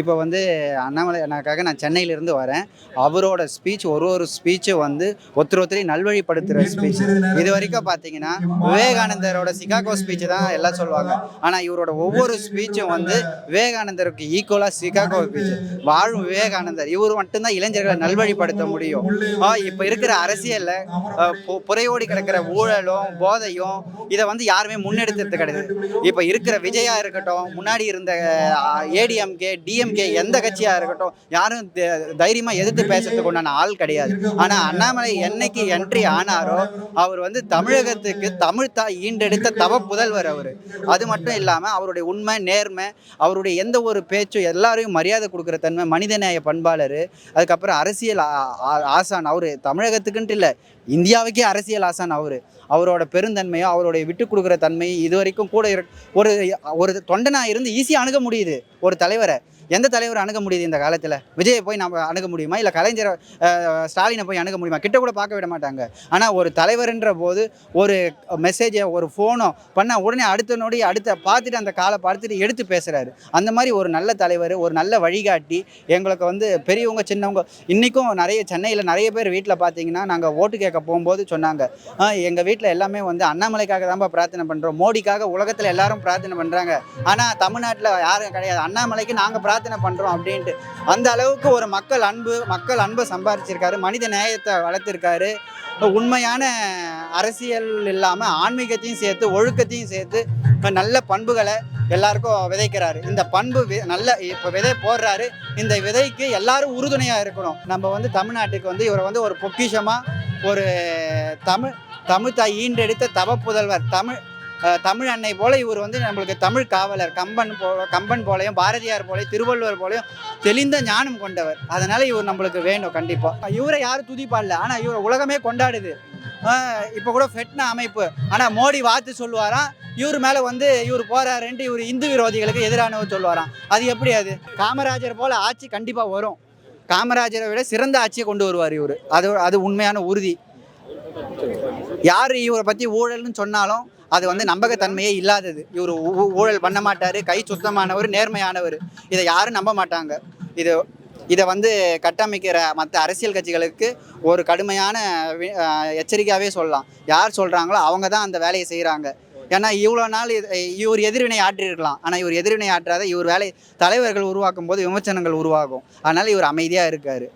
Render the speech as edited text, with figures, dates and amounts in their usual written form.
இப்போ வந்து அண்ணாமலை அண்ணாக்காக நான் சென்னையிலேருந்து வரேன். அவரோட ஸ்பீச் ஒரு ஸ்பீச்சும் வந்து ஒருத்தரையும் நல்வழிப்படுத்துகிற ஸ்பீச். இது வரைக்கும் பார்த்தீங்கன்னா விவேகானந்தரோட சிகாகோ ஸ்பீச் தான் எல்லாம் சொல்லுவாங்க. ஆனால் இவரோட ஒவ்வொரு ஸ்பீச்சும் வந்து விவேகானந்தருக்கு ஈக்குவலாக சிகாகோ ஸ்பீச். வாழும் விவேகானந்தர் இவர் மட்டும்தான் இளைஞர்களை நல்வழிப்படுத்த முடியும். இப்போ இருக்கிற அரசியலில் புறையோடி கிடக்கிற ஊழலும் போதையும் இதை வந்து யாருமே முன்னெடுத்துறது கிடையாது. இப்போ இருக்கிற விஜயா இருக்கட்டும், முன்னாடி இருந்த ஏடிஎம்கே டிஎம்கே எந்த கட்சியா இருக்கட்டும், யாரும் தைரியமா எதிர்த்து பேசுறதுக்கு உண்டான ஆள் கிடையாது. ஆனா அண்ணாமலை என்னைக்கு என்ட்ரி ஆனாரோ அவர் வந்து தமிழகத்துக்கு தமிழ் ஈண்டெடுத்த தவ புதல்வர் அவரு. அது மட்டும் இல்லாம அவருடைய உண்மை நேர்மை, அவருடைய எந்த ஒரு பேச்சும் எல்லாரையும் மரியாதை கொடுக்குற தன்மை, மனிதநேய பண்பாளர், அதுக்கப்புறம் அரசியல் ஆசான். அவரு தமிழகத்துக்குன்ட்டு இல்லை, இந்தியாவுக்கே அரசியல் ஆசான் அவரு. அவரோட பெருந்தன்மையோ அவருடைய விட்டு கொடுக்குற தன்மையும் இது வரைக்கும் கூட ஒரு ஒரு தொண்டனா இருந்து ஈஸியாக அணுக முடியுது ஒரு தலைவரை. எந்த தலைவரை அணுக முடியுது இந்த காலத்தில்? விஜயை போய் நம்ம அணுக முடியுமா? இல்லை கலைஞர் ஸ்டாலினை போய் அணுக முடியுமா? கிட்ட கூட பார்க்க விட மாட்டாங்க. ஆனால் ஒரு தலைவர்ன்ற போது ஒரு மெசேஜை ஒரு ஃபோனோ பண்ணால் உடனே அடுத்த நொடி பார்த்துட்டு அந்த காலை பார்த்துட்டு எடுத்து பேசுகிறாரு. அந்த மாதிரி ஒரு நல்ல தலைவர், ஒரு நல்ல வழிகாட்டி. எங்களுக்கு வந்து பெரியவங்க சின்னவங்க இன்றைக்கும் சென்னையில் நிறைய பேர் வீட்டில் பார்த்தீங்கன்னா நாங்கள் ஓட்டு கேட்க போகும்போது சொன்னாங்க, எங்கள் வீட்டில் எல்லாமே வந்து அண்ணாமலைக்காக தான் பிரார்த்தனை பண்ணுறோம், மோடிக்காக உலகத்தில் எல்லாரும் பிரார்த்தனை பண்ணுறாங்க, ஆனால் தமிழ்நாட்டில் யாரும் கிடையாது, அண்ணாமலைக்கு நாங்கள் பிரார்த்தனை பண்ணுறோம் அப்படின்ட்டு. அந்த அளவுக்கு ஒரு மக்கள் அன்பை சம்பாதிச்சிருக்காரு, மனித நேயத்தை வளர்த்துருக்காரு. உண்மையான அரசியல் இல்லாமல் ஆன்மீகத்தையும் சேர்த்து ஒழுக்கத்தையும் சேர்த்து நல்ல பண்புகளை எல்லாருக்கும் விதைக்கிறாரு. இந்த பண்பு நல்ல இப்போ விதை போடுறாரு. இந்த விதைக்கு எல்லாரும் உறுதுணையாக இருக்கணும். நம்ம வந்து தமிழ்நாட்டுக்கு வந்து இவரை வந்து ஒரு பொக்கிஷமாக ஒரு தமிழ் தாய் ஈண்டெடுத்த தவ புதல்வர், தமிழ் அன்னை போல இவர் வந்து நம்மளுக்கு தமிழ் காவலர். கம்பன் போலையும் பாரதியார் போலையும் திருவள்ளுவர் போலையும் தெளிந்த ஞானம் கொண்டவர். அதனால இவர் நம்மளுக்கு வேணும் கண்டிப்பாக. இவரை யாரும் துதிப்பாடல, ஆனால் இவரை உலகமே கொண்டாடுது. இப்போ கூட ஃபெட்னா அமைப்பு, ஆனால் மோடி வாத்து சொல்லுவாராம், இவர் மேலே வந்து இவர் போறாருன்ட்டு இவர் இந்து விரோதிகளுக்கு எதிரானவர் சொல்லுவாராம். அது எப்படி? அது காமராஜர் போல ஆட்சி கண்டிப்பாக வரும். காமராஜரை விட சிறந்த ஆட்சியை கொண்டு வருவார் இவர். அது உண்மையான உறுதி. யார் இவரை பற்றி ஊழல்னு சொன்னாலும் அது வந்து நம்பகத்தன்மையே இல்லாதது. இவர் ஊழல் பண்ண மாட்டார், கை சுத்தமானவர், நேர்மையானவர். இதை யாரும் நம்ப மாட்டாங்க. இதை வந்து கட்டமைக்கிற மற்ற அரசியல் கட்சிகளுக்கு ஒரு கடுமையான எச்சரிக்கையாகவே சொல்லலாம். யார் சொல்கிறாங்களோ அவங்க தான் அந்த வேலையை செய்கிறாங்க. ஏன்னா இவ்வளோ நாள் இவர் எதிர்வினை ஆற்றிருக்கலாம், ஆனால் இவர் எதிர்வினை ஆற்றாத இவர் வேலை தலைவர்கள் உருவாக்கும் போது விமர்சனங்கள் உருவாகும். அதனால் இவர் அமைதியாக இருக்கார்.